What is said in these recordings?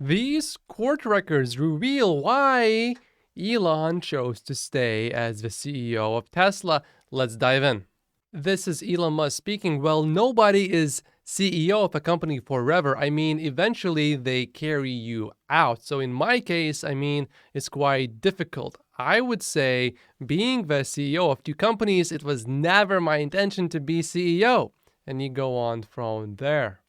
These court records reveal why Elon chose to stay as the CEO of Tesla. Let's dive in. This is Elon Musk speaking. Well, nobody is CEO of a company forever. Eventually they carry you out. So in my case, it's quite difficult. I would say being the CEO of two companies, it was never my intention to be CEO. And you go on from there.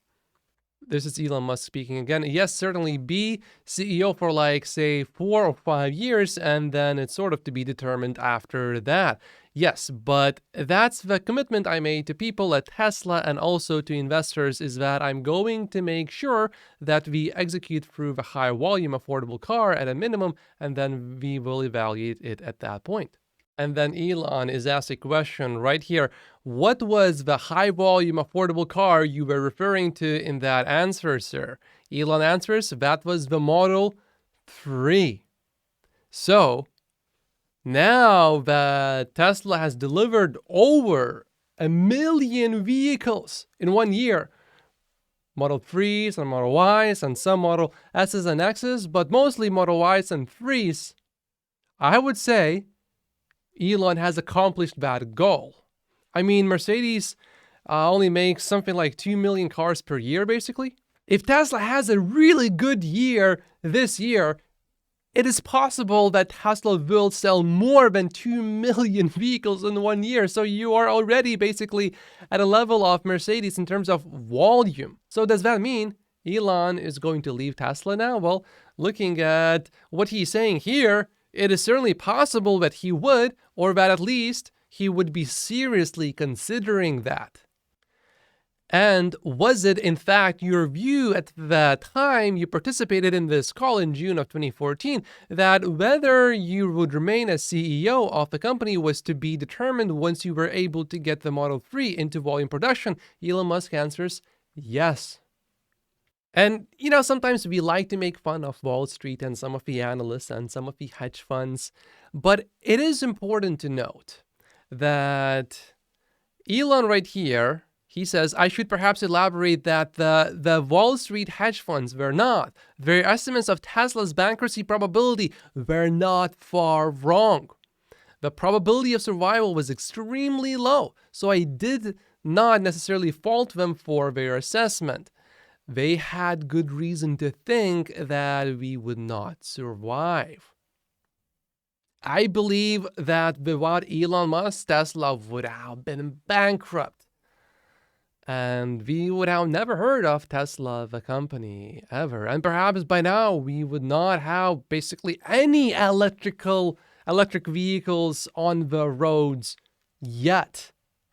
This is Elon Musk speaking again. Yes, certainly be CEO for say 4 or 5 years, and then it's sort of to be determined after that. Yes, but that's the commitment I made to people at Tesla and also to investors, is that I'm going to make sure that we execute through the high volume affordable car at a minimum, and then we will evaluate it at that point. And then Elon is asked a question right here. What was the high volume affordable car you were referring to in that answer, sir? Elon answers, that was the Model 3. So now that Tesla has delivered over 1 million vehicles in 1 year, Model 3s and Model Ys and some Model S's and X's, but mostly Model Ys and 3s, I would say Elon has accomplished that goal. Mercedes only makes something like 2 million cars per year, basically. If Tesla has a really good year this year, it is possible that Tesla will sell more than 2 million vehicles in 1 year. So you are already basically at a level of Mercedes in terms of volume. So does that mean Elon is going to leave Tesla now? Well, looking at what he's saying here, it is certainly possible that he would, or that at least he would be seriously considering that. And was it, in fact, your view at the time you participated in this call in June of 2014 that whether you would remain as CEO of the company was to be determined once you were able to get the Model 3 into volume production? Elon Musk answers yes. And, sometimes we like to make fun of Wall Street and some of the analysts and some of the hedge funds, but it is important to note that Elon right here, he says, I should perhaps elaborate that the Wall Street hedge funds were not. Their estimates of Tesla's bankruptcy probability were not far wrong. The probability of survival was extremely low, so I did not necessarily fault them for their assessment. They had good reason to think that we would not survive. I believe that without Elon Musk, Tesla would have been bankrupt. And we would have never heard of Tesla, the company, ever. And perhaps by now we would not have basically any electric vehicles on the roads yet.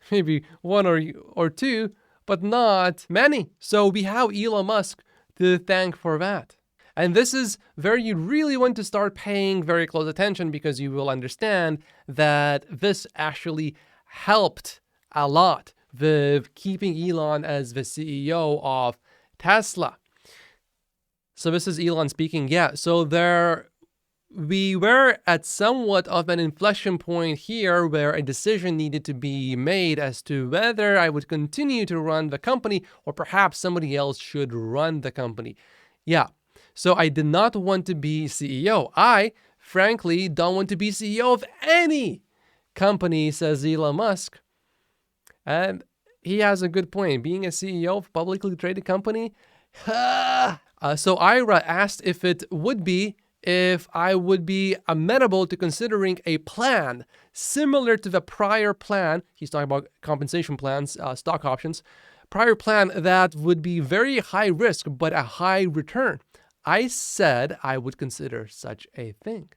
Maybe one or two, but not many. So we have Elon Musk to thank for that. And this is where you really want to start paying very close attention, because you will understand that this actually helped a lot with keeping Elon as the CEO of Tesla. So this is Elon speaking. Yeah, so we were at somewhat of an inflection point here where a decision needed to be made as to whether I would continue to run the company or perhaps somebody else should run the company. Yeah, so I did not want to be CEO. I, frankly, don't want to be CEO of any company, says Elon Musk. And he has a good point. Being a CEO of a publicly traded company. So Ira asked if I would be amenable to considering a plan similar to the prior plan. He's talking about compensation plans, stock options. Prior plan that would be very high risk, but a high return. I said I would consider such a thing.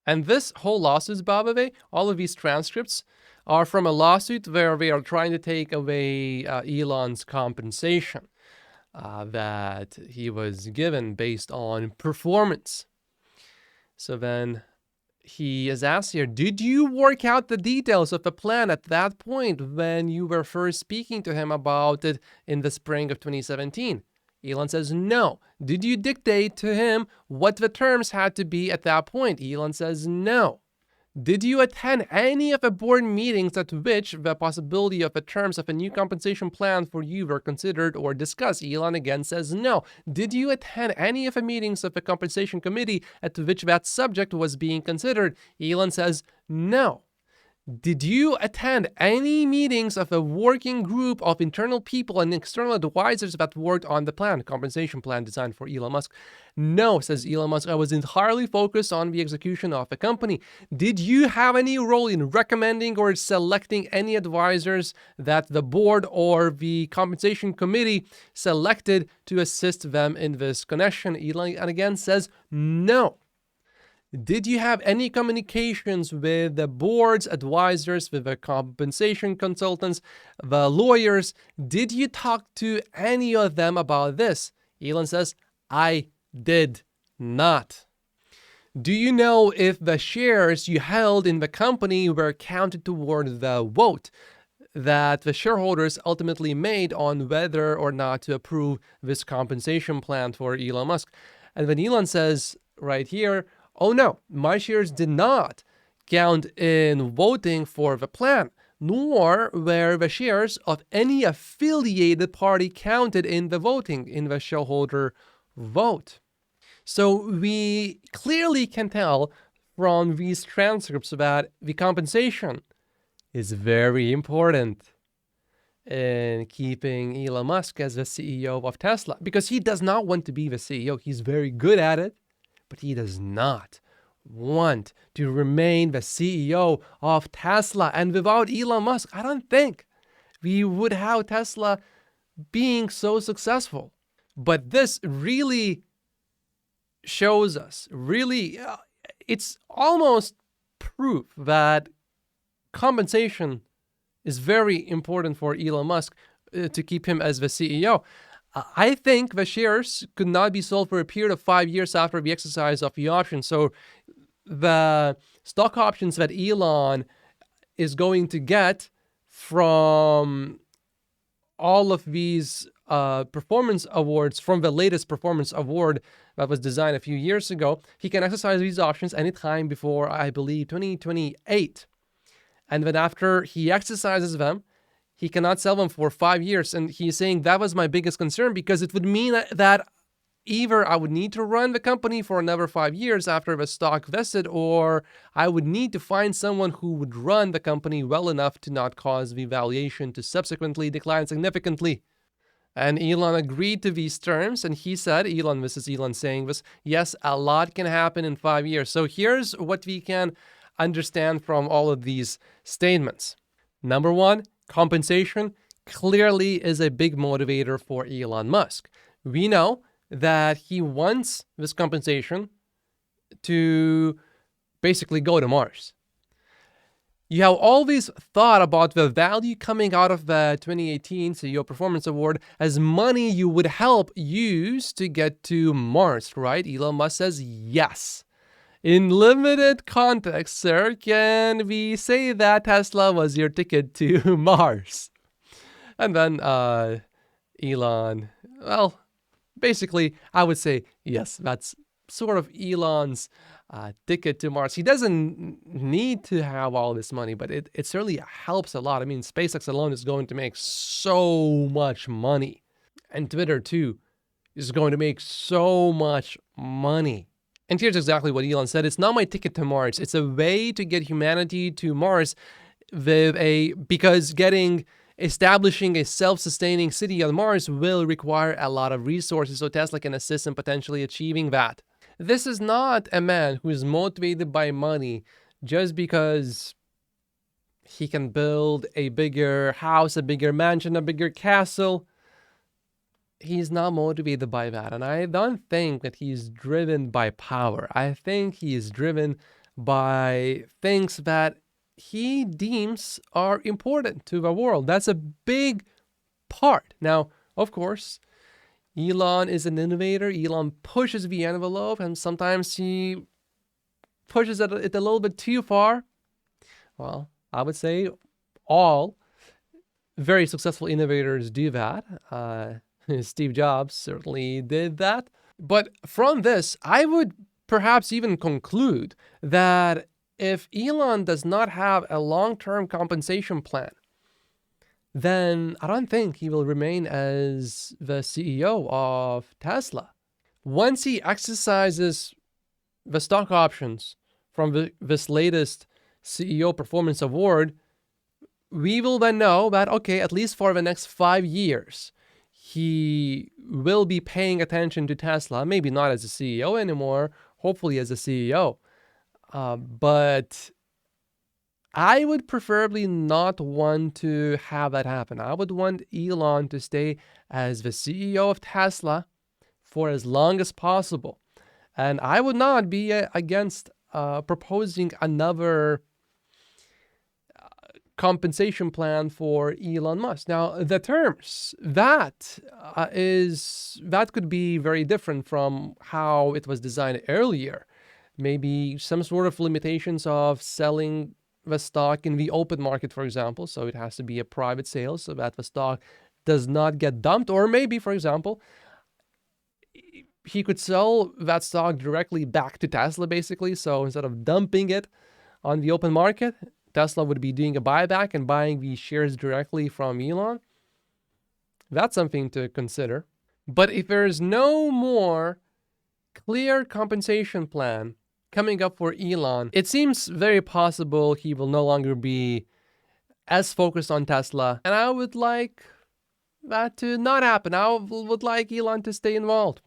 And this whole lawsuit, by the way, all of these transcripts are from a lawsuit where they are trying to take away Elon's compensation that he was given based on performance. So then he is asked here, did you work out the details of the plan at that point when you were first speaking to him about it in the spring of 2017? Elon says, no. Did you dictate to him what the terms had to be at that point? Elon says, no. Did you attend any of the board meetings at which the possibility of the terms of a new compensation plan for you were considered or discussed? Elon again says no. Did you attend any of the meetings of the compensation committee at which that subject was being considered? Elon says no. Did you attend any meetings of a working group of internal people and external advisors that worked on the plan, compensation plan designed for Elon Musk? No, says Elon Musk. I was entirely focused on the execution of the company. Did you have any role in recommending or selecting any advisors that the board or the compensation committee selected to assist them in this connection? Elon again says no. Did you have any communications with the board's advisors, with the compensation consultants, the lawyers? Did you talk to any of them about this? Elon says, I did not. Do you know if the shares you held in the company were counted toward the vote that the shareholders ultimately made on whether or not to approve this compensation plan for Elon Musk? And then Elon says right here, oh no, my shares did not count in voting for the plan, nor were the shares of any affiliated party counted in the voting, in the shareholder vote. So we clearly can tell from these transcripts that the compensation is very important in keeping Elon Musk as the CEO of Tesla, because he does not want to be the CEO. He's very good at it, but he does not want to remain the CEO of Tesla. And without Elon Musk, I don't think we would have Tesla being so successful. But this really shows us, it's almost proof that compensation is very important for Elon Musk to keep him as the CEO. I think the shares could not be sold for a period of 5 years after the exercise of the option. So the stock options that Elon is going to get from all of these performance awards, from the latest performance award that was designed a few years ago, he can exercise these options anytime before, I believe, 2028. And then after he exercises them, he cannot sell them for 5 years. And he's saying that was my biggest concern, because it would mean that either I would need to run the company for another 5 years after the stock vested, or I would need to find someone who would run the company well enough to not cause the valuation to subsequently decline significantly. And Elon agreed to these terms, and he said, this is Elon saying this, yes, a lot can happen in 5 years. So here's what we can understand from all of these statements. Number one, compensation clearly is a big motivator for Elon Musk. We know that he wants this compensation to basically go to Mars. You have always thought about the value coming out of the 2018 CEO Performance Award as money you would help use to get to Mars, right? Elon Musk says yes. In limited context, sir, can we say that Tesla was your ticket to Mars? And then Elon, well, basically, I would say yes, that's sort of Elon's ticket to Mars. He doesn't need to have all this money, but it certainly helps a lot. I mean, SpaceX alone is going to make so much money. And Twitter, too, is going to make so much money. And here's exactly what Elon said. It's not my ticket to Mars. It's a way to get humanity to Mars because establishing a self-sustaining city on Mars will require a lot of resources, so Tesla can assist in potentially achieving that. This is not a man who is motivated by money just because he can build a bigger house, a bigger mansion, a bigger castle. He's not motivated by that. And I don't think that he's driven by power. I think he is driven by things that he deems are important to the world. That's a big part. Now, of course, Elon is an innovator. Elon pushes the envelope, and sometimes he pushes it a little bit too far. Well, I would say all very successful innovators do that. Steve Jobs certainly did that. But from this, I would perhaps even conclude that if Elon does not have a long-term compensation plan, then I don't think he will remain as the CEO of Tesla. Once he exercises the stock options from this latest CEO Performance Award, we will then know that, okay, at least for the next 5 years, he will be paying attention to Tesla, maybe not as a CEO anymore, hopefully as a CEO. But I would preferably not want to have that happen. I would want Elon to stay as the CEO of Tesla for as long as possible. And I would not be against proposing another compensation plan for Elon Musk. Now, the terms, that could be very different from how it was designed earlier. Maybe some sort of limitations of selling the stock in the open market, for example. So it has to be a private sale so that the stock does not get dumped. Or maybe, for example, he could sell that stock directly back to Tesla, basically. So instead of dumping it on the open market, Tesla would be doing a buyback and buying these shares directly from Elon. That's something to consider. But if there is no more clear compensation plan coming up for Elon, it seems very possible he will no longer be as focused on Tesla. And I would like that to not happen. I would like Elon to stay involved.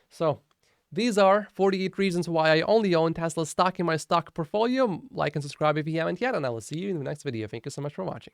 So these are 48 reasons why I only own Tesla stock in my stock portfolio. Like and subscribe if you haven't yet, and I will see you in the next video. Thank you so much for watching.